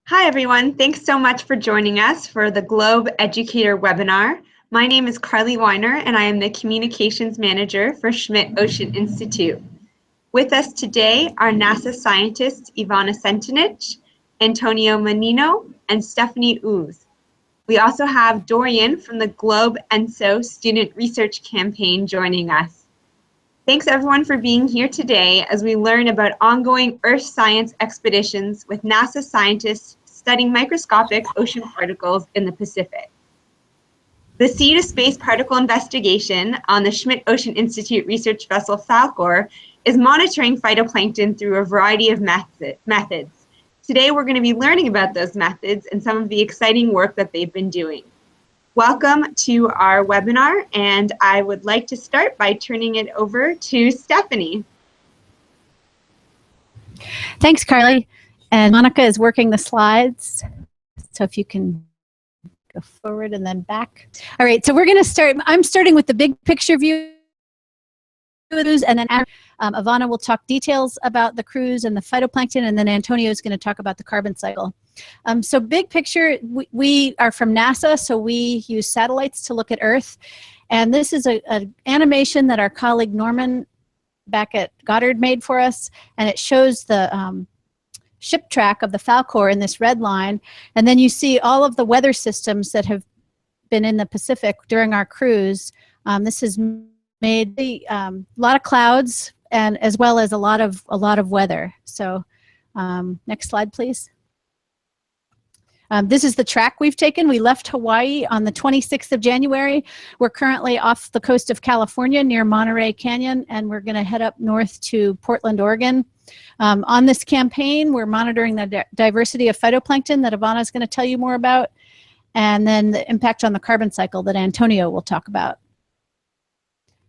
Hi, everyone. Thanks so much for joining us for the Globe Educator webinar. My name is Carly Weiner, and I am the Communications Manager for Schmidt Ocean Institute. With us today are NASA scientists Ivana Sentinich, Antonio Menino, and Stephanie Ooze. We also have Dorian from the Globe ENSO Student Research Campaign joining us. Thanks everyone for being here today as we learn about ongoing Earth science expeditions with NASA scientists studying microscopic ocean particles in the Pacific. The Sea to Space Particle Investigation on the Schmidt Ocean Institute research vessel Falkor is monitoring phytoplankton through a variety of methods. Today we're going to be learning about those methods and some of the exciting work that they've been doing. Welcome to our webinar, and I would like to start by turning it over to Stephanie. Thanks, Carly. And Monica is working the slides. So if you can go forward and then back. All right, so we're going to start. I'm starting with the big picture view, and then Ivana will talk details about the cruise and the phytoplankton, and then Antonio is going to talk about the carbon cycle. So big picture, we are from NASA, so we use satellites to look at Earth. And this is an animation that our colleague Norman back at Goddard made for us, and it shows the ship track of the Falkor in this red line. And then you see all of the weather systems that have been in the Pacific during our cruise. This has made a lot of clouds, and as well as a lot of weather. So next slide, please. This is the track we've taken. We left Hawaii on the 26th of January. We're currently off the coast of California near Monterey Canyon, and we're going to head up north to Portland, Oregon. On this campaign, we're monitoring the diversity of phytoplankton that Ivana is going to tell you more about, and then the impact on the carbon cycle that Antonio will talk about.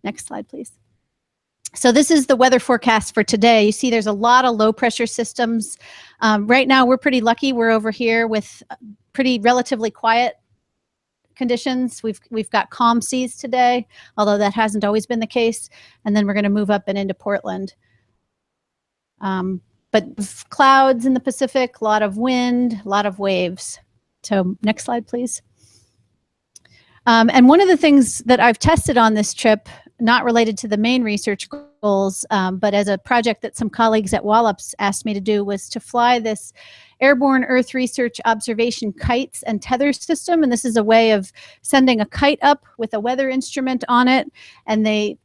Next slide, please. So this is the weather forecast for today. You see there's a lot of low pressure systems. Right now we're pretty lucky. We're over here with pretty relatively quiet conditions. We've got calm seas today, although that hasn't always been the case. And then we're going to move up and into Portland. But clouds in the Pacific, a lot of wind, a lot of waves. So next slide, please. And one of the things that I've tested on this trip, not related to the main research goals, but as a project that some colleagues at Wallops asked me to do, was to fly this airborne Earth research observation kites and tether system. And this is a way of sending a kite up with a weather instrument on it, and they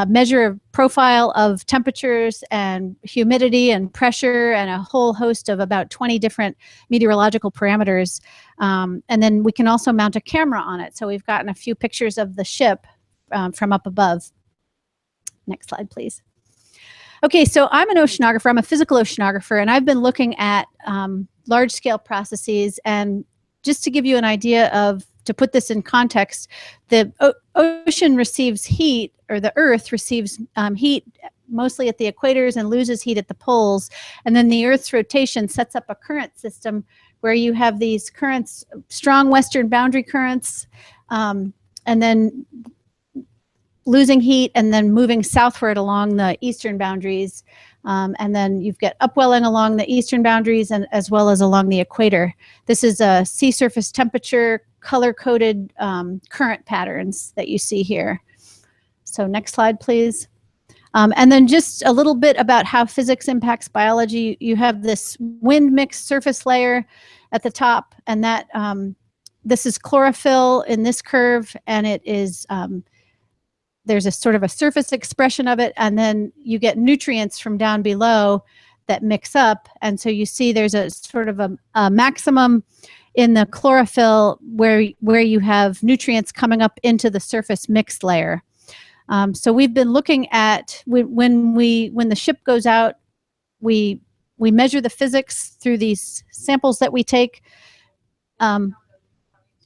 measure a profile of temperatures and humidity and pressure and a whole host of about 20 different meteorological parameters. And then we can also mount a camera on it. So we've gotten a few pictures of the ship from up above. Next slide, please. Okay, so I'm an oceanographer. I'm a physical oceanographer, and I've been looking at large-scale processes. And just to give you an idea of, to put this in context, the ocean receives heat, or the Earth receives heat mostly at the equators and loses heat at the poles. And then the Earth's rotation sets up a current system where you have these currents, strong western boundary currents, and then losing heat and then moving southward along the eastern boundaries. And then you've got upwelling along the eastern boundaries and as well as along the equator. This is a sea surface temperature color-coded current patterns that you see here. So next slide, please. And then just a little bit about how physics impacts biology. You have this wind mix surface layer at the top, and that this is chlorophyll in this curve, and it is there's a sort of a surface expression of it, and then you get nutrients from down below that mix up. And so you see there's a sort of a maximum in the chlorophyll where you have nutrients coming up into the surface mixed layer. So we've been looking at when the ship goes out, we measure the physics through these samples that we take.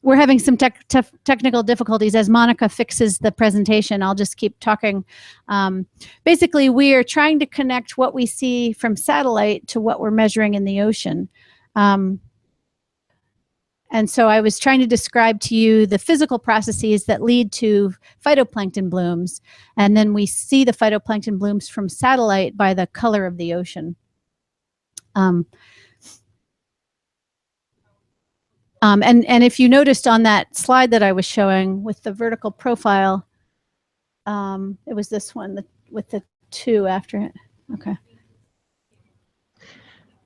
We're having some technical difficulties. As Monica fixes the presentation, I'll just keep talking. Basically, we are trying to connect what we see from satellite to what we're measuring in the ocean. And so I was trying to describe to you the physical processes that lead to phytoplankton blooms. And then we see the phytoplankton blooms from satellite by the color of the ocean. And if you noticed on that slide that I was showing with the vertical profile, it was this one with the 2 after it. Okay.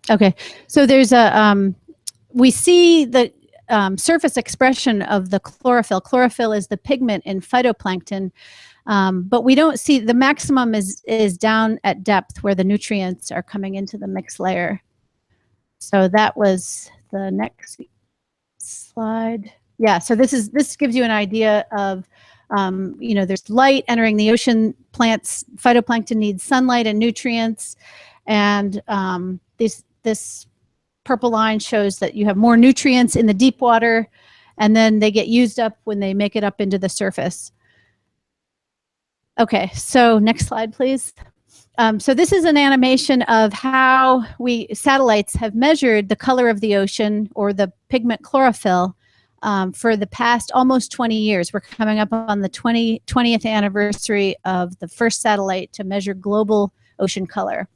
Okay. So there's we see the surface expression of the chlorophyll. Chlorophyll is the pigment in phytoplankton, but we don't see the maximum is down at depth where the nutrients are coming into the mixed layer. So that was the next slide. Yeah, so this gives you an idea of, there's light entering the ocean. Plants, phytoplankton needs sunlight and nutrients, and this purple line shows that you have more nutrients in the deep water, and then they get used up when they make it up into the surface. Okay, so next slide, please. So this is an animation of how satellites have measured the color of the ocean, or the pigment chlorophyll, for the past almost 20 years. We're coming up on the 20th anniversary of the first satellite to measure global ocean color.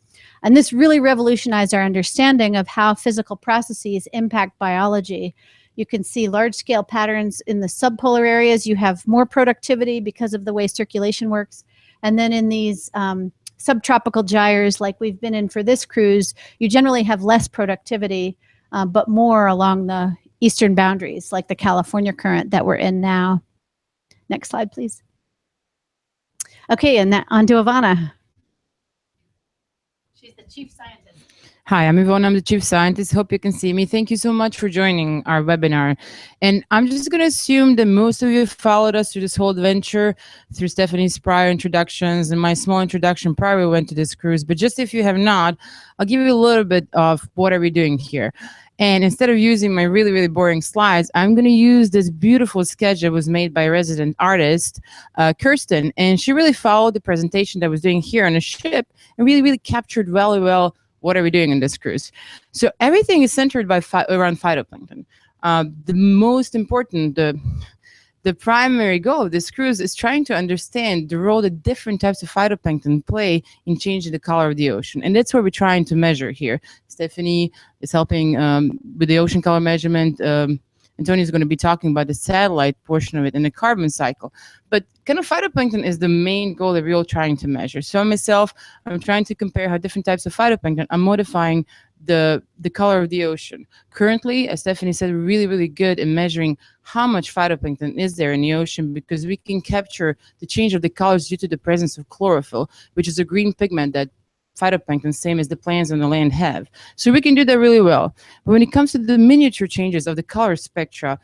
And this really revolutionized our understanding of how physical processes impact biology. You can see large-scale patterns in the subpolar areas. You have more productivity because of the way circulation works. And then in these subtropical gyres, like we've been in for this cruise, you generally have less productivity, but more along the eastern boundaries, like the California current that we're in now. Next slide, please. Okay, and on to Ivana. She's the chief scientist. Hi, I'm Yvonne. I'm the chief scientist. Hope you can see me. Thank you so much for joining our webinar. And I'm just going to assume that most of you followed us through this whole adventure, through Stephanie's prior introductions and my small introduction prior we went to this cruise. But just if you have not, I'll give you a little bit of what are we doing here. And instead of using my really, really boring slides, I'm going to use this beautiful sketch that was made by a resident artist, Kirsten. And she really followed the presentation that I was doing here on a ship and really, really captured really well what are we doing on this cruise. So everything is centered around phytoplankton. The most important, the primary goal of this cruise is trying to understand the role that different types of phytoplankton play in changing the color of the ocean. And that's what we're trying to measure here. Stephanie is helping with the ocean color measurement. Antonio is going to be talking about the satellite portion of it and the carbon cycle. But kind of phytoplankton is the main goal that we're all trying to measure. So myself, I'm trying to compare how different types of phytoplankton are modifying the color of the ocean. Currently, as Stephanie said, we're really, really good in measuring how much phytoplankton is there in the ocean, because we can capture the change of the colors due to the presence of chlorophyll, which is a green pigment that phytoplankton, same as the plants on the land, have. So we can do that really well. But when it comes to the miniature changes of the color spectra,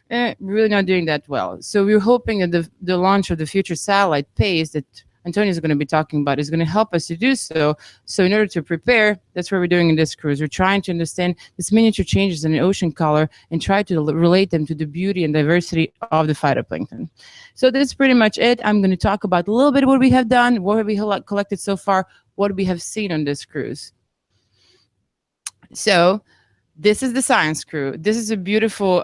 we're really not doing that well. So we're hoping that the launch of the future satellite PACE that Antonio is going to be talking about is going to help us to do so. So in order to prepare, that's what we're doing in this cruise. We're trying to understand these miniature changes in the ocean color and try to relate them to the beauty and diversity of the phytoplankton. So that's pretty much it. I'm going to talk about a little bit what we have done, what have we collected so far, what we have seen on this cruise. So this is the science crew. This is a beautiful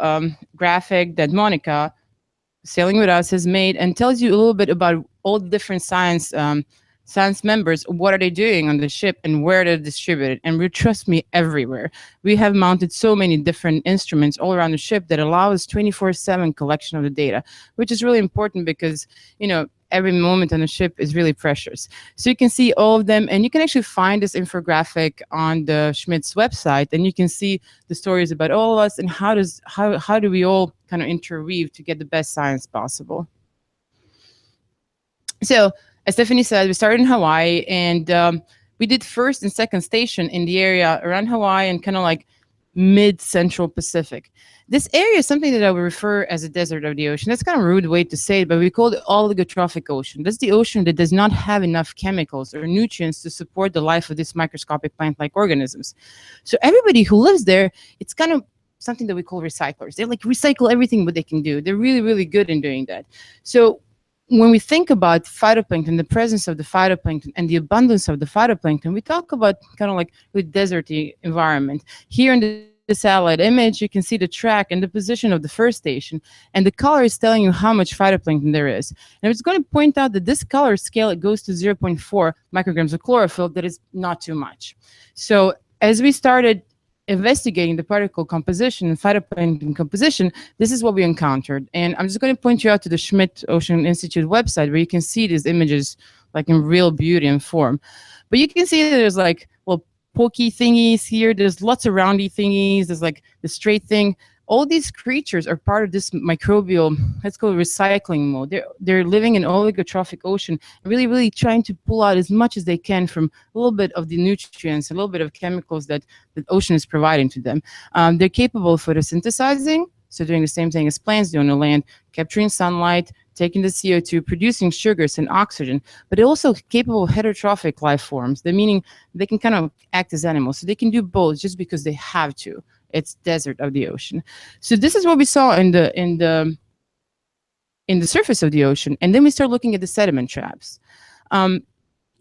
graphic that Monica, sailing with us, has made and tells you a little bit about all the different science members, what are they doing on the ship and where they're distributed. And trust me, everywhere. We have mounted so many different instruments all around the ship that allow us 24/7 collection of the data, which is really important because, every moment on the ship is really precious. So you can see all of them, and you can actually find this infographic on the Schmidt's website, and you can see the stories about all of us and how do we all kind of interweave to get the best science possible. So as Stephanie said, we started in Hawaii, and we did first and second station in the area around Hawaii and kind of like mid-central Pacific. This area is something that I would refer as a desert of the ocean. That's kind of a rude way to say it, but we call it oligotrophic ocean. That's the ocean that does not have enough chemicals or nutrients to support the life of these microscopic plant-like organisms. So everybody who lives there, it's kind of something that we call recyclers. They like recycle everything what they can do. They're really, really good in doing that. So when we think about phytoplankton, the presence of the phytoplankton and the abundance of the phytoplankton, we talk about kind of like the deserty environment. Here in the satellite image, you can see the track and the position of the first station, and the color is telling you how much phytoplankton there is. And I was going to point out that this color scale, it goes to 0.4 micrograms of chlorophyll. That is not too much. So as we started investigating the particle composition and phytoplankton composition, this is what we encountered. And I'm just going to point you out to the Schmidt Ocean Institute website where you can see these images like in real beauty and form. But you can see that there's like little pokey thingies here. There's lots of roundy thingies. There's like the straight thing. All these creatures are part of this microbial, let's call it recycling mode. They're living in oligotrophic ocean, really trying to pull out as much as they can from a little bit of the nutrients, a little bit of chemicals that the ocean is providing to them. They're capable of photosynthesizing, so doing the same thing as plants do on the land, capturing sunlight, taking the CO2, producing sugars and oxygen, but they're also capable of heterotrophic life forms. That meaning they can kind of act as animals. So they can do both just because they have to. It's desert of the ocean. So this is what we saw in the surface of the ocean. And then we start looking at the sediment traps.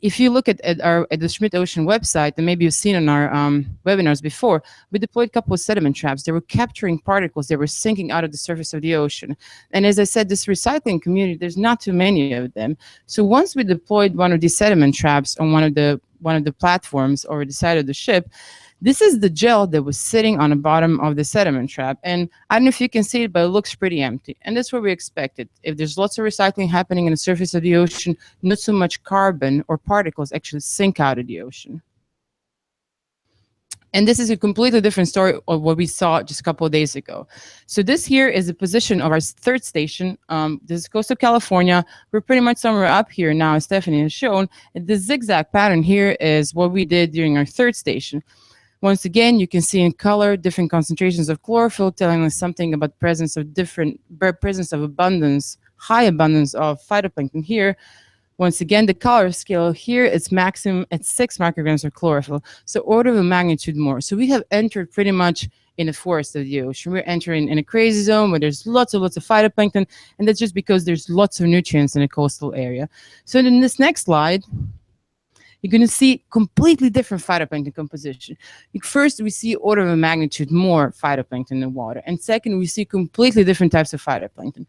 If you look at the Schmidt Ocean website, and maybe you've seen on our webinars before, we deployed a couple of sediment traps. They were capturing particles that were sinking out of the surface of the ocean. And as I said, this recycling community, there's not too many of them. So once we deployed one of these sediment traps on one of the platforms or the side of the ship, this is the gel that was sitting on the bottom of the sediment trap. And I don't know if you can see it, but it looks pretty empty. And that's what we expected. If there's lots of recycling happening in the surface of the ocean, not so much carbon or particles actually sink out of the ocean. And this is a completely different story of what we saw just a couple of days ago. So this here is the position of our third station. This is coast of California. We're pretty much somewhere up here now, as Stephanie has shown. And the zigzag pattern here is what we did during our third station. Once again, you can see in color different concentrations of chlorophyll, telling us something about presence of abundance, high abundance of phytoplankton here. Once again, the color scale here is maximum at 6 micrograms of chlorophyll, so order of magnitude more. So we have entered pretty much in the forest of the ocean. We're entering in a crazy zone where there's lots of phytoplankton, and that's just because there's lots of nutrients in a coastal area. So in this next slide, you're going to see completely different phytoplankton composition. First, we see order of magnitude more phytoplankton in water. And second, we see completely different types of phytoplankton.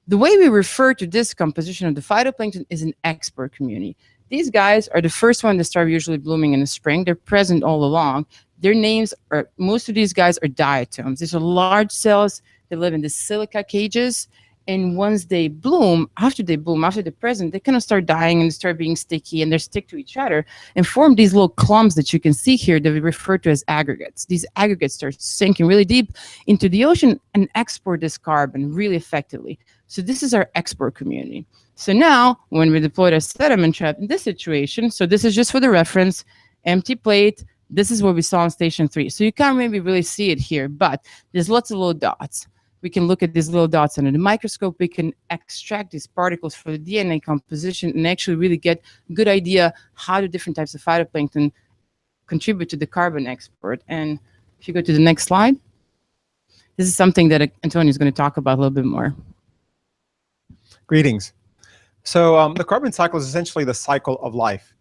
The way we refer to this composition of the phytoplankton is an export community. These guys are the first one that start usually blooming in the spring. They're present all along. Their names are, most of these guys are diatoms. These are large cells that live in the silica cages. And once they bloom, after they're present, they kind of start dying and start being sticky, and they stick to each other and form these little clumps that you can see here that we refer to as aggregates. These aggregates start sinking really deep into the ocean and export this carbon really effectively. So this is our export community. So now, when we deployed a sediment trap in this situation, so this is just for the reference, empty plate, this is what we saw on station 3. So you can't maybe really see it here, but there's lots of little dots. We can look at these little dots under the microscope. We can extract these particles for the DNA composition and actually really get a good idea how the different types of phytoplankton contribute to the carbon export. And if you go to the next slide, this is something that Antonio is going to talk about a little bit more. Greetings. So the carbon cycle is essentially the cycle of life.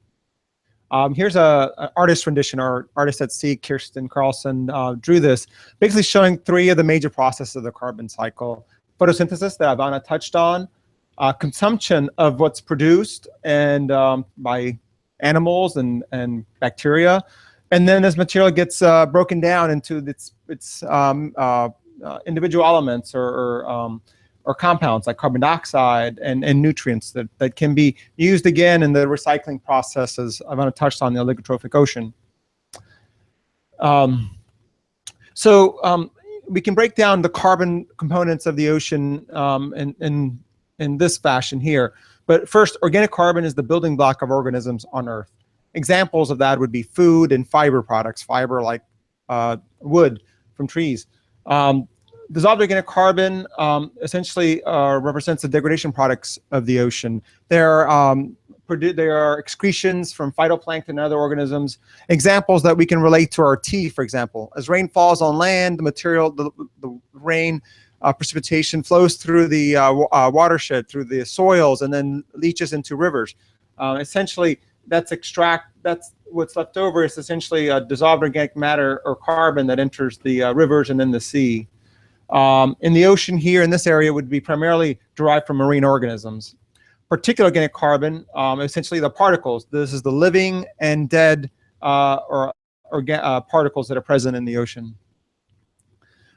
Here's an artist rendition. Our artist at sea, Kirsten Carlson, drew this, basically showing 3 of the major processes of the carbon cycle. Photosynthesis that Ivana touched on, consumption of what's produced and by animals and bacteria, and then as material gets broken down into its individual elements or compounds like carbon dioxide and nutrients that can be used again in the recycling processes. I'm going to touch on the oligotrophic ocean. We can break down the carbon components of the ocean in this fashion here. But first, organic carbon is the building block of organisms on Earth. Examples of that would be food and fiber products, fiber like wood from trees. Dissolved organic carbon essentially represents the degradation products of the ocean. There are excretions from phytoplankton and other organisms. Examples that we can relate to our tea, for example. As rain falls on land, the material, the rain precipitation flows through the watershed, through the soils, and then leaches into rivers. Essentially, that's what's left over is essentially dissolved organic matter or carbon that enters the rivers and then the sea. In the ocean here in this area would be primarily derived from marine organisms. Particulate organic carbon, essentially the particles. This is the living and dead or particles that are present in the ocean.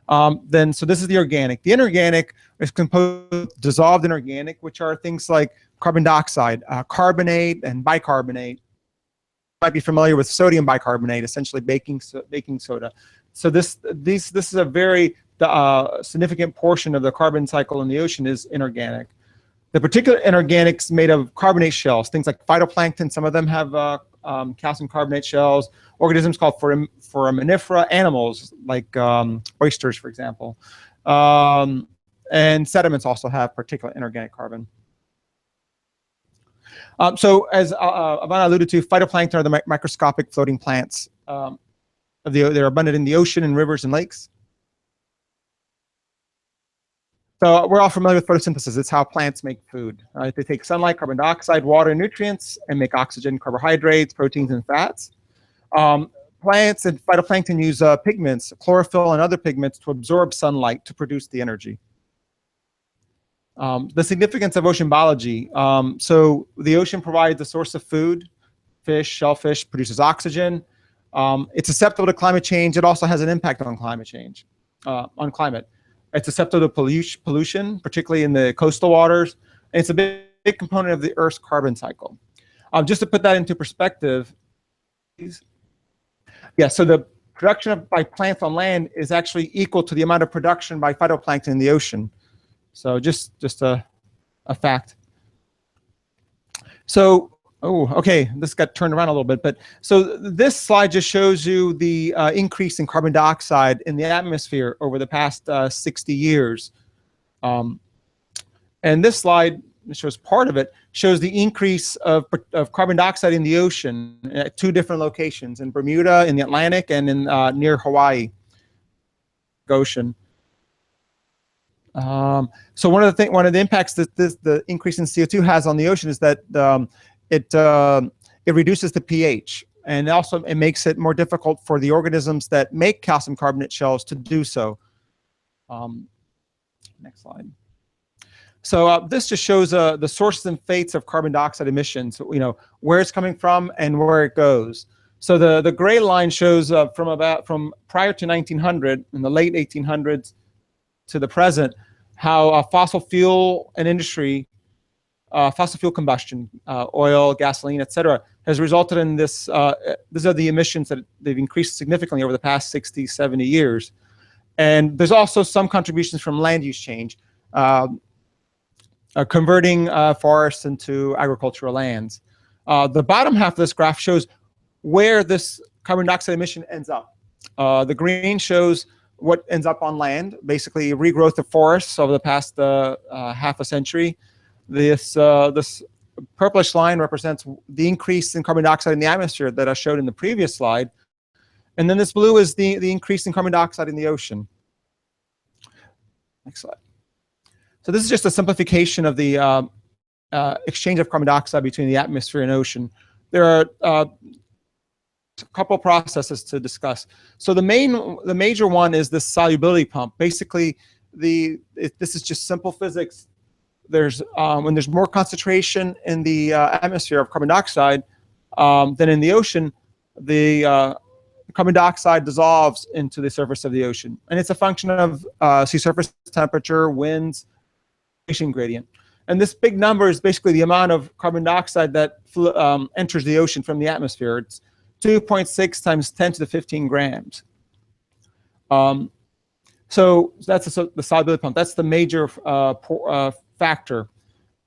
So this is the organic. The inorganic is composed of dissolved inorganic, which are things like carbon dioxide, carbonate, and bicarbonate. You might be familiar with sodium bicarbonate, essentially baking soda. So this is a very significant portion of the carbon cycle in the ocean is inorganic. The particular inorganics made of carbonate shells, things like phytoplankton. Some of them have calcium carbonate shells. Organisms called foraminifera, animals like oysters, for example. And sediments also have particulate inorganic carbon. So as Ivana alluded to, phytoplankton are the microscopic floating plants. They're abundant in the ocean and rivers and lakes. So we're all familiar with photosynthesis. It's how plants make food. Right? They take sunlight, carbon dioxide, water, and nutrients, and make oxygen, carbohydrates, proteins, and fats. Plants and phytoplankton use pigments, chlorophyll, and other pigments to absorb sunlight to produce the energy. The significance of ocean biology. So the ocean provides a source of food. Fish, shellfish, produces oxygen. It's susceptible to climate change. It also has an impact on climate change, on climate. It's susceptible to pollution, particularly in the coastal waters. And it's a big component of the Earth's carbon cycle. Just to put that into perspective, yeah, so the production by plants on land is actually equal to the amount of production by phytoplankton in the ocean. So just a fact. So, okay, this got turned around a little bit, but so this slide just shows you the increase in carbon dioxide in the atmosphere over the past 60 years. And this slide shows part of it, shows the increase of carbon dioxide in the ocean at 2 different locations, in Bermuda, in the Atlantic, and in near Hawaii Ocean. So one of the impacts that the increase in CO2 has on the ocean is that it reduces the pH, and also it makes it more difficult for the organisms that make calcium carbonate shells to do so. Next slide. So this just shows the sources and fates of carbon dioxide emissions. You know, where it's coming from and where it goes. So the gray line shows from prior to 1900, in the late 1800s to the present, how fossil fuel and industry, fossil fuel combustion, oil, gasoline, etc., has resulted in this. These are the emissions that they've increased significantly over the past 60, 70 years. And there's also some contributions from land use change, converting forests into agricultural lands. The bottom half of this graph shows where this carbon dioxide emission ends up. The green shows what ends up on land, basically regrowth of forests over the past half a century. This purplish line represents the increase in carbon dioxide in the atmosphere that I showed in the previous slide. And then this blue is the increase in carbon dioxide in the ocean. Next slide. So this is just a simplification of the exchange of carbon dioxide between the atmosphere and ocean. There are a couple processes to discuss. So the major one is the solubility pump. Basically, this is just simple physics. There's when there's more concentration in the atmosphere of carbon dioxide than in the ocean, the carbon dioxide dissolves into the surface of the ocean, and it's a function of sea surface temperature, winds, gradient. And this big number is basically the amount of carbon dioxide that enters the ocean from the atmosphere. It's 2.6 times 10 to the 15 grams. So that's the solubility pump. That's the major factor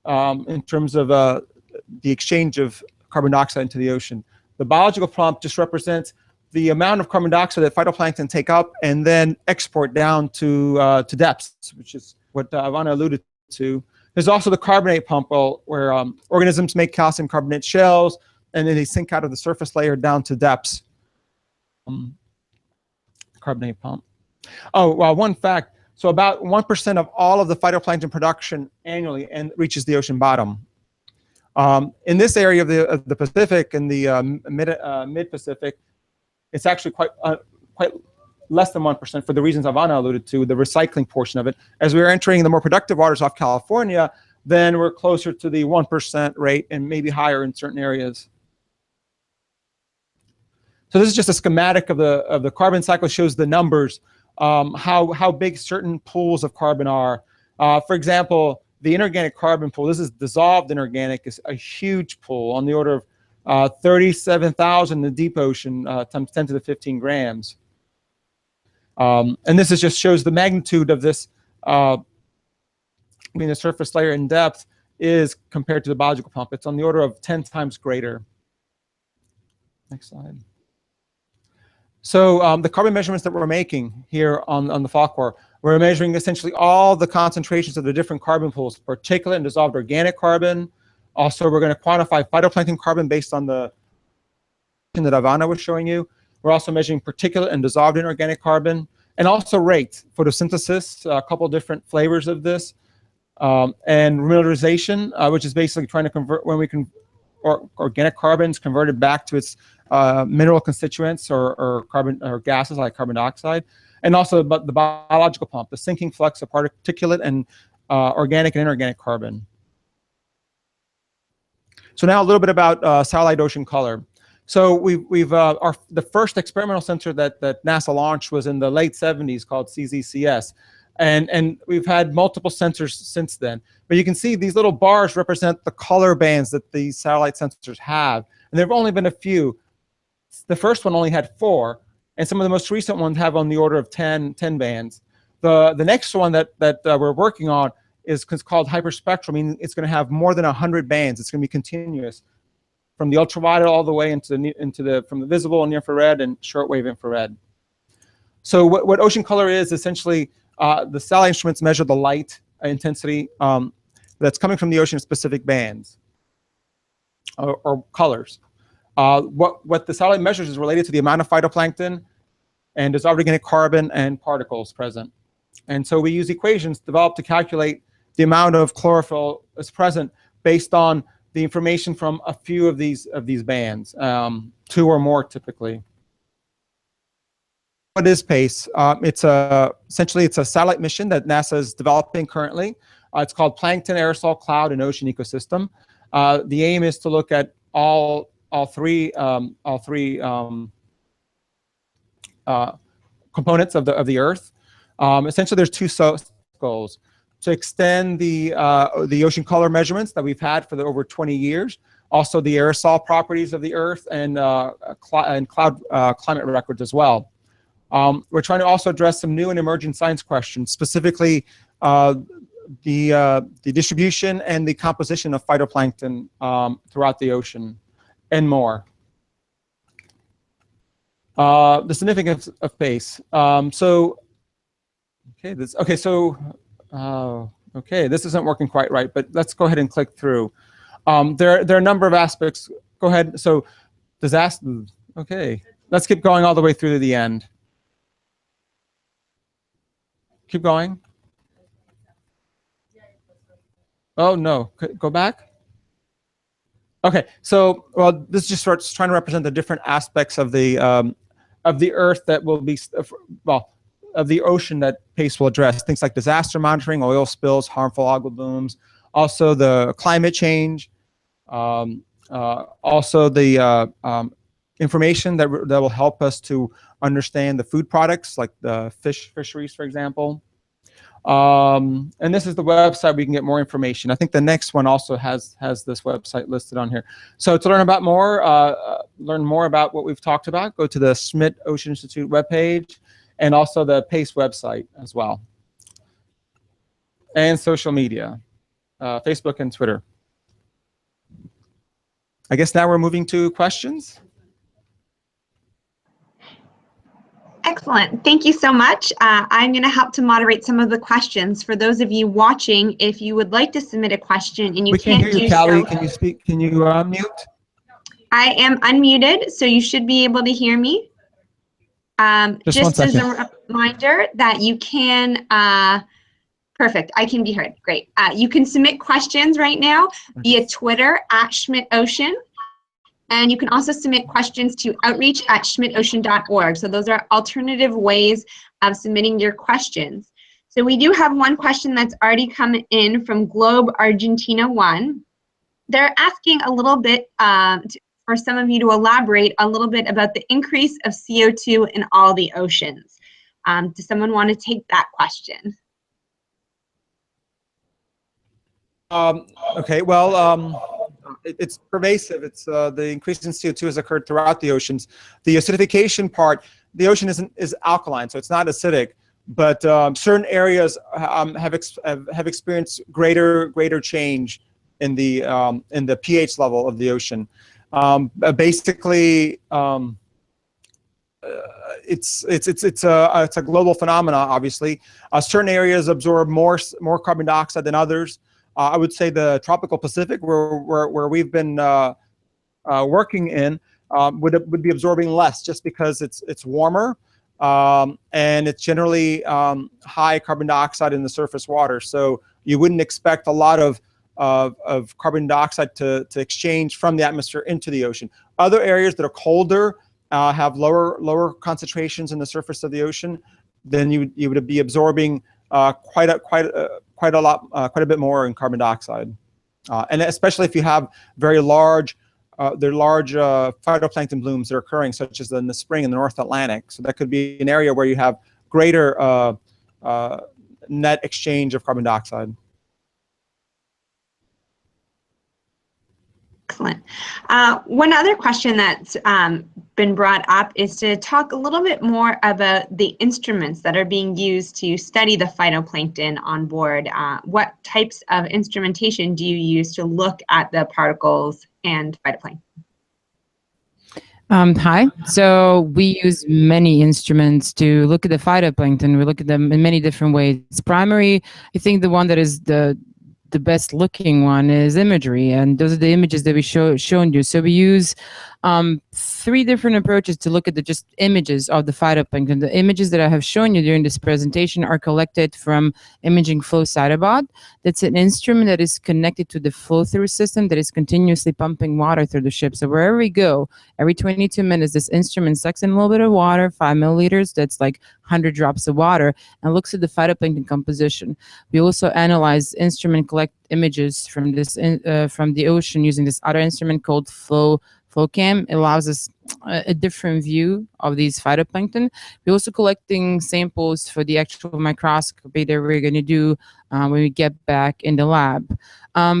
in terms of the exchange of carbon dioxide into the ocean. The biological pump just represents the amount of carbon dioxide that phytoplankton take up and then export down to depths, which is what Ivana alluded to. There's also the carbonate pump, where organisms make calcium carbonate shells, and then they sink out of the surface layer down to depths. Carbonate pump. Oh, well, one fact. So about 1% of all of the phytoplankton production annually reaches the ocean bottom. In this area of the Pacific and the mid-Pacific, it's actually quite less than 1% for the reasons Ivana alluded to, the recycling portion of it. As we're entering the more productive waters off California, then we're closer to the 1% rate and maybe higher in certain areas. So this is just a schematic of the carbon cycle. It shows the numbers, how big certain pools of carbon are. For example, the inorganic carbon pool, this is dissolved inorganic, is a huge pool on the order of 37,000 in the deep ocean, times 10 to the 15 grams. And this is just shows the magnitude of this between the surface layer and depth is compared to the biological pump. It's on the order of 10 times greater. Next slide. So the carbon measurements that we're making here on the fall core, we're measuring essentially all the concentrations of the different carbon pools, particulate and dissolved organic carbon. Also, we're going to quantify phytoplankton carbon based on the that Ivana was showing you. We're also measuring particulate and dissolved inorganic carbon, and also rate, photosynthesis, a couple different flavors of this, and remineralization, which is basically trying to convert when we can organic carbons converted back to its mineral constituents or carbon or gases like carbon dioxide, and also the biological pump, the sinking flux of particulate and organic and inorganic carbon. So now a little bit about satellite ocean color. So the first experimental sensor that NASA launched was in the late 70s called CZCS. And we've had multiple sensors since then. But you can see these little bars represent the color bands that these satellite sensors have. And there have only been a few. The first one only had 4, and some of the most recent ones have on the order of 10 bands. The next one that we're working on is called hyperspectral, meaning it's going to have more than 100 bands. It's going to be continuous from the ultraviolet all the way from the visible and near infrared and shortwave infrared. So what ocean color is essentially the satellite instruments measure the light intensity that's coming from the ocean in specific bands or colors. What the satellite measures is related to the amount of phytoplankton and dissolved organic carbon and particles present. And so we use equations developed to calculate the amount of chlorophyll is present based on the information from a few of these bands, 2 or more typically. What is PACE? Essentially it's a satellite mission that NASA is developing currently. It's called Plankton, Aerosol, Cloud, and Ocean Ecosystem. The aim is to look at all three components of the Earth. Essentially, there's 2 goals: to extend the ocean color measurements that we've had for over 20 years, also the aerosol properties of the Earth, and cloud climate records as well. We're trying to also address some new and emerging science questions, specifically the distribution and the composition of phytoplankton throughout the ocean, and more. The significance of PACE. Okay, this isn't working quite right, but let's go ahead and click through. There are a number of aspects. Go ahead. So disaster. Okay, let's keep going all the way through to the end. Keep going. Oh no, go back. Okay, so well, this just starts trying to represent the different aspects of the Earth that will be of the ocean that PACE will address. Things like disaster monitoring, oil spills, harmful algal blooms, also the climate change, also the information that will help us to understand the food products like the fisheries, for example. And this is the website where you can get more information. I think the next one also has this website listed on here. So to learn more about what we've talked about, go to the Schmidt Ocean Institute webpage, and also the PACE website as well. And social media, Facebook and Twitter. I guess now we're moving to questions. Excellent. Thank you so much. I'm going to help to moderate some of the questions. For those of you watching, if you would like to submit a question and you can't hear you, Callie. Can you speak? Can you unmute? I am unmuted, so you should be able to hear me. Just as a reminder that you can, perfect, I can be heard, great. You can submit questions right now via Twitter @SchmidtOcean, and you can also submit questions to outreach@schmidtocean.org. So those are alternative ways of submitting your questions. So we do have one question that's already come in from Globe Argentina 1. They're asking a little bit, for some of you to elaborate a little bit about the increase of CO2 in all the oceans. Does someone want to take that question? Okay, well, it's pervasive. It's the increase in CO2 has occurred throughout the oceans. The acidification part, the ocean is alkaline, so it's not acidic, but certain areas have experienced greater change in the pH level of the ocean. Basically, it's a global phenomena. Obviously, certain areas absorb more carbon dioxide than others. I would say the tropical Pacific, where we've been working in, would be absorbing less, just because it's warmer, and it's generally high carbon dioxide in the surface water. So you wouldn't expect a lot of carbon dioxide to exchange from the atmosphere into the ocean. Other areas that are colder have lower concentrations in the surface of the ocean. Then you would be absorbing quite a bit more in carbon dioxide, and especially if you have very large phytoplankton blooms that are occurring, such as in the spring in the North Atlantic. So that could be an area where you have greater net exchange of carbon dioxide. Excellent. One other question that's been brought up is to talk a little bit more about the instruments that are being used to study the phytoplankton on board. What types of instrumentation do you use to look at the particles and phytoplankton? Hi. So we use many instruments to look at the phytoplankton. We look at them in many different ways. Primary, I think the one that is the best looking one is imagery, and those are the images that we shown you. So we use 3 different approaches to look at the just images of the phytoplankton. The images that I have shown you during this presentation are collected from Imaging Flow Cytobot. That's an instrument that is connected to the flow-through system that is continuously pumping water through the ship. So wherever we go, every 22 minutes, this instrument sucks in a little bit of water, 5 milliliters, that's like 100 drops of water, and looks at the phytoplankton composition. We also analyze instrument collect images from this from the ocean using this other instrument called FlowCam. It allows us a different view of these phytoplankton. We're also collecting samples for the actual microscopy that we're going to do when we get back in the lab.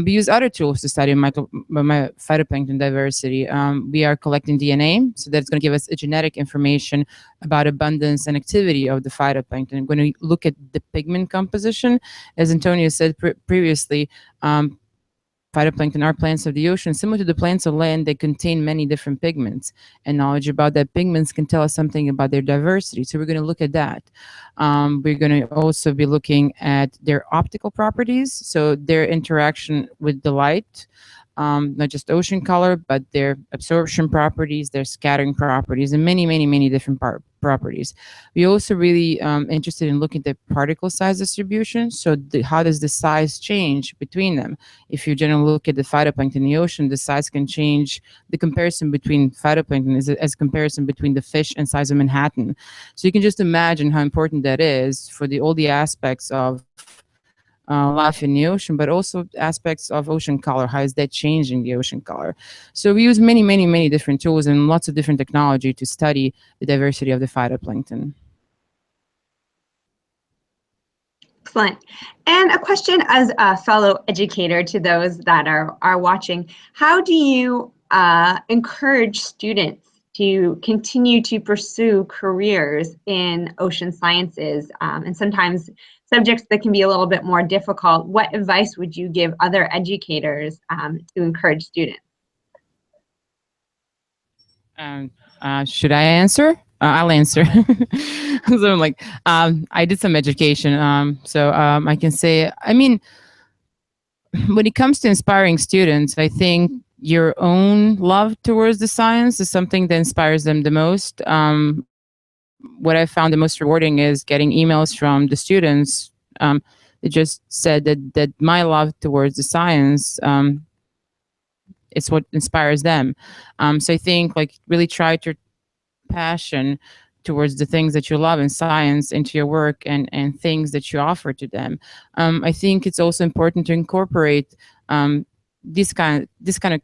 We use other tools to study phytoplankton diversity. We are collecting DNA, so that's going to give us a genetic information about abundance and activity of the phytoplankton. I'm going to look at the pigment composition. As Antonio said previously, phytoplankton are plants of the ocean. Similar to the plants of land, they contain many different pigments, and knowledge about that pigments can tell us something about their diversity. So we're going to look at that. We're going to also be looking at their optical properties, so their interaction with the light, not just ocean color, but their absorption properties, their scattering properties, and many different properties. We're also really interested in looking at the particle size distribution. So how does the size change between them? If you generally look at the phytoplankton in the ocean, the size can change. The comparison between phytoplankton is as comparison between the fish and size of Manhattan. So you can just imagine how important that is for all the aspects of life in the ocean, but also aspects of ocean color. How is that changing the ocean color? So we use many different tools and lots of different technology to study the diversity of the phytoplankton. Excellent. And a question as a fellow educator to those that are watching, how do you encourage students to continue to pursue careers in ocean sciences, and sometimes subjects that can be a little bit more difficult? What advice would you give other educators to encourage students? Should I answer? I'll answer. So I'm like, I did some education, so I can say, I mean, when it comes to inspiring students, I think your own love towards the science is something that inspires them the most. What I found the most rewarding is getting emails from the students. They just said that my love towards the science is what inspires them. So I think like really try to passion towards the things that you love in science into your work and things that you offer to them. I think it's also important to incorporate this kind of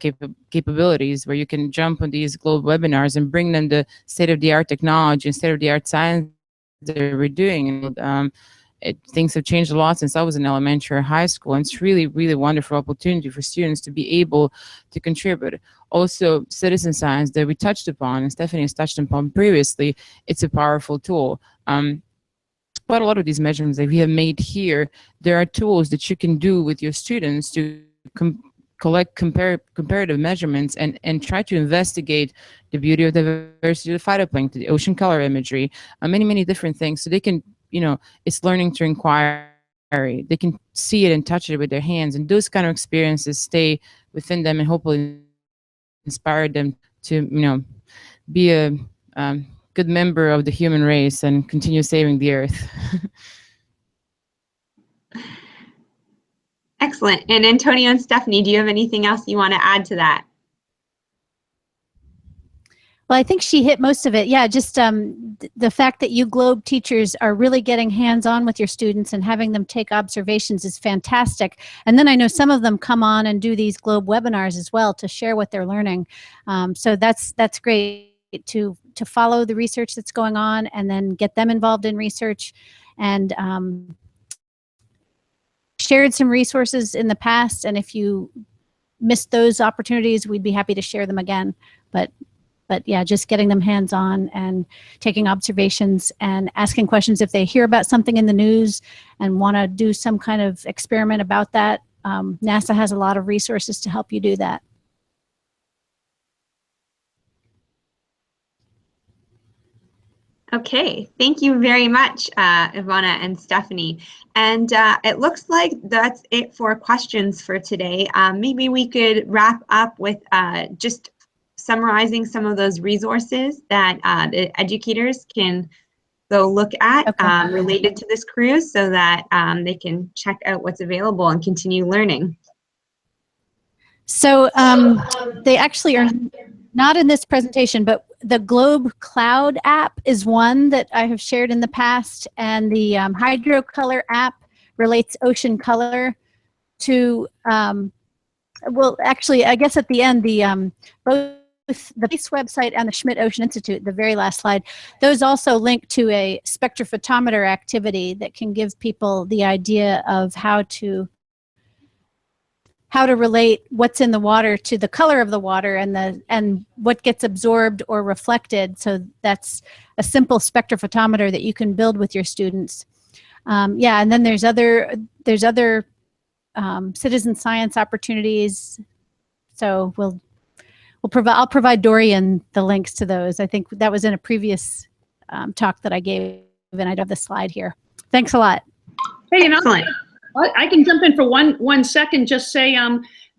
capabilities where you can jump on these global webinars and bring them the state-of-the-art technology and state-of-the-art science that we're doing. And things have changed a lot since I was in elementary or high school, and it's really, really wonderful opportunity for students to be able to contribute. Also, citizen science that we touched upon, and Stephanie has touched upon previously, it's a powerful tool. Quite a lot of these measurements that we have made here, there are tools that you can do with your students to collect comparative measurements and try to investigate the beauty of the diversity of the phytoplankton, the ocean color imagery, many different things. So they can, it's learning to inquire. They can see it and touch it with their hands, and those kind of experiences stay within them and hopefully inspire them to, be a good member of the human race and continue saving the earth. Excellent. And Antonio and Stephanie, do you have anything else you want to add to that? Well, I think she hit most of it. Yeah, just the fact that you GLOBE teachers are really getting hands-on with your students and having them take observations is fantastic. And then I know some of them come on and do these GLOBE webinars as well to share what they're learning. So that's great to follow the research that's going on and then get them involved in research. And shared some resources in the past, and if you missed those opportunities, we'd be happy to share them again. But yeah, just getting them hands-on and taking observations and asking questions if they hear about something in the news and want to do some kind of experiment about that. NASA has a lot of resources to help you do that. Okay, thank you very much, Ivana and Stephanie. And it looks like that's it for questions for today. Maybe we could wrap up with just summarizing some of those resources that the educators can go look at related to this cruise, so that they can check out what's available and continue learning. So they actually are not in this presentation, but the Globe Cloud app is one that I have shared in the past, and the HydroColor app relates ocean color to, well, actually, I guess at the end, the both the PACE website and the Schmidt Ocean Institute, the very last slide, those also link to a spectrophotometer activity that can give people the idea of how to relate what's in the water to the color of the water and what gets absorbed or reflected. So that's a simple spectrophotometer that you can build with your students. Yeah, and then there's other citizen science opportunities. So I'll provide Dorian the links to those. I think that was in a previous talk that I gave, and I'd have the slide here. Thanks a lot. Hey, Excellent. I can jump in for one second, just say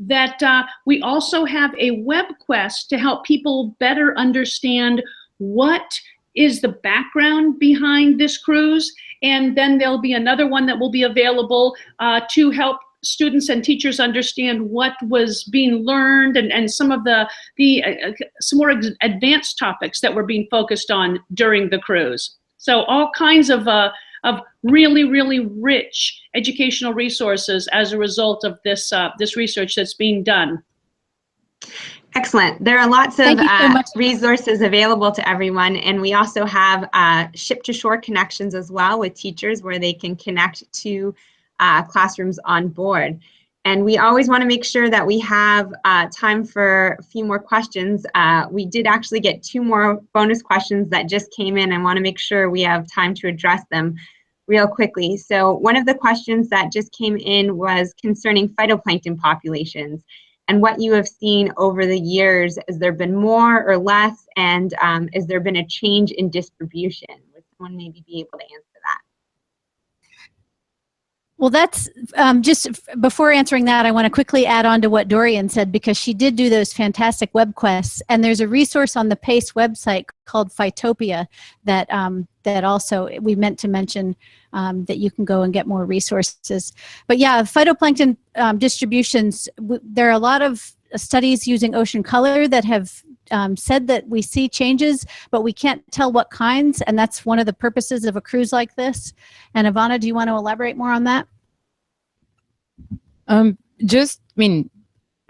that we also have a web quest to help people better understand what is the background behind this cruise. And then there'll be another one that will be available to help students and teachers understand what was being learned and some of the some more advanced topics that were being focused on during the cruise. So all kinds of really, really rich educational resources as a result of this this research that's being done. Excellent. There are lots of Thank you so much. resources available to everyone, and we also have ship-to-shore connections as well with teachers where they can connect to classrooms on board. And we always want to make sure that we have time for a few more questions. We did actually get 2 more bonus questions that just came in. I want to make sure we have time to address them real quickly. So one of the questions that just came in was concerning phytoplankton populations and what you have seen over the years. Has there been more or less, and has there been a change in distribution? Would someone maybe be able to answer that? Well, that's just before answering that, I want to quickly add on to what Dorian said, because she did do those fantastic web quests. And there's a resource on the PACE website called Phytopia that, that also we meant to mention that you can go and get more resources. But yeah, phytoplankton distributions, there are a lot of studies using ocean color that have said that we see changes, but we can't tell what kinds, and that's one of the purposes of a cruise like this. And Ivana, do you want to elaborate more on that?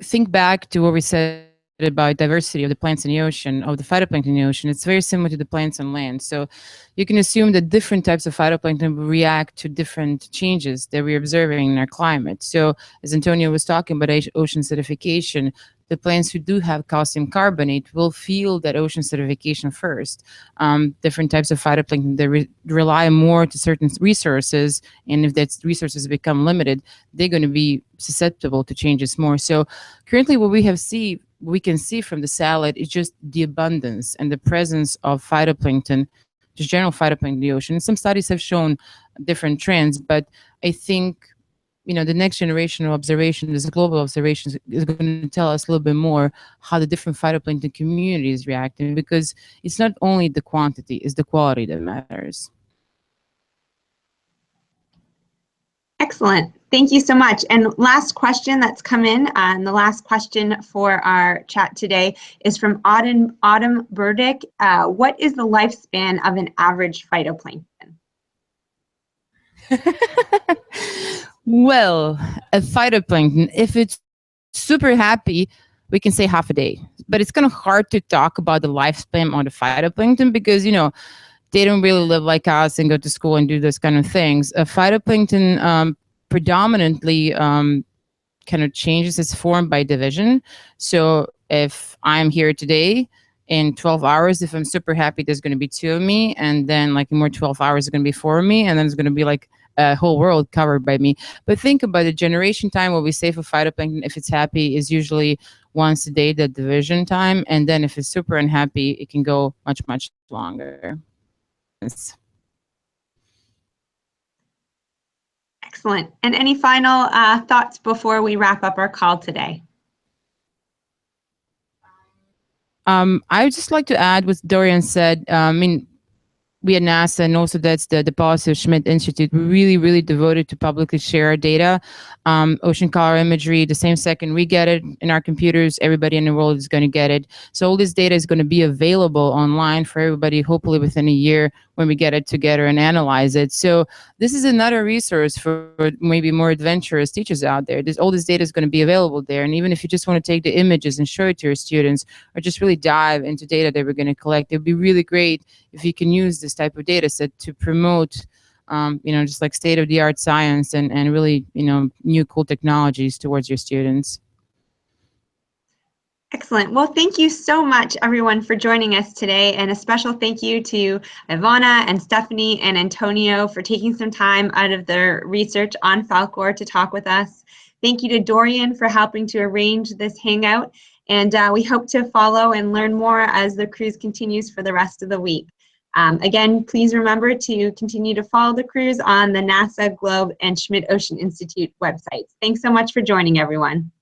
think back to what we said about diversity of the plants in the ocean, of the phytoplankton in the ocean, it's very similar to the plants on land. So you can assume that different types of phytoplankton will react to different changes that we're observing in our climate. So as Antonio was talking about ocean acidification, the plants who do have calcium carbonate will feel that ocean acidification first. Different types of phytoplankton, they rely more to certain resources, and if that resources become limited, they're going to be susceptible to changes more. So currently what we can see from the salad is just the abundance and the presence of phytoplankton, just general phytoplankton in the ocean. Some studies have shown different trends, but I think the next generation of observation, this global observations, is going to tell us a little bit more how the different phytoplankton communities reacting, because it's not only the quantity, it's the quality that matters. Excellent. Thank you so much. And last question that's come in, and the last question for our chat today is from Autumn Burdick. What is the lifespan of an average phytoplankton? Well, a phytoplankton, if it's super happy, we can say half a day. But it's kind of hard to talk about the lifespan on the phytoplankton because, they don't really live like us and go to school and do those kind of things. A phytoplankton predominantly kind of changes its form by division. So if I'm here today, in 12 hours, if I'm super happy, there's going to be 2 of me, and then like in more 12 hours, it's going to be 4 of me, and then it's going to be like a whole world covered by me. But think about the generation time. What we say for phytoplankton, if it's happy, is usually once a day, the division time, and then if it's super unhappy, it can go much, much longer. Excellent. And any final thoughts before we wrap up our call today? I would just like to add what Dorian said. We at NASA, and also that's the policy of Schmidt Institute, we're really, really devoted to publicly share our data. Ocean color imagery, the same second we get it in our computers, everybody in the world is going to get it. So all this data is going to be available online for everybody, hopefully within a year when we get it together and analyze it. So this is another resource for maybe more adventurous teachers out there. All this data is going to be available there. And even if you just want to take the images and show it to your students, or just really dive into data that we're going to collect, it would be really great if you can use this type of data set to promote, just like state-of-the-art science and really, new cool technologies towards your students. Excellent. Well, thank you so much, everyone, for joining us today. And a special thank you to Ivana and Stephanie and Antonio for taking some time out of their research on Falkor to talk with us. Thank you to Dorian for helping to arrange this Hangout. And we hope to follow and learn more as the cruise continues for the rest of the week. Again, please remember to continue to follow the cruise on the NASA, Globe, and Schmidt Ocean Institute websites. Thanks so much for joining, everyone.